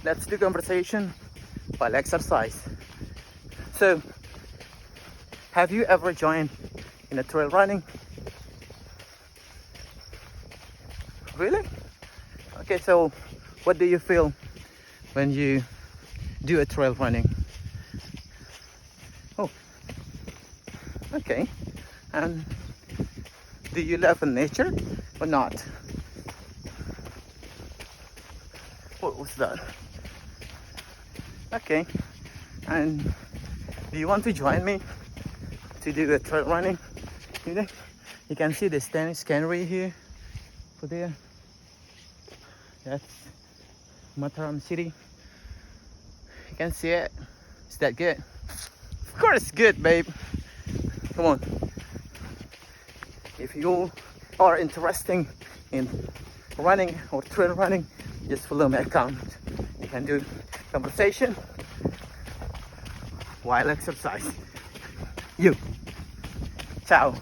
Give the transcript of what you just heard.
let's do conversation while exercise. So, have you ever joined in a trail running? Really? Okay, so what do you feel when you do a trail running? Oh, okay. And do you love nature or not? What was that? Okay. And do you want to join me to do the trail running? You can see the Spanish cannery here for there. That's Mataram City. You can see it. Is that good? Of course it's good, babe. Come on. If you are interested in running or trail running, just follow my account. You can do conversation while exercise. You. Ciao.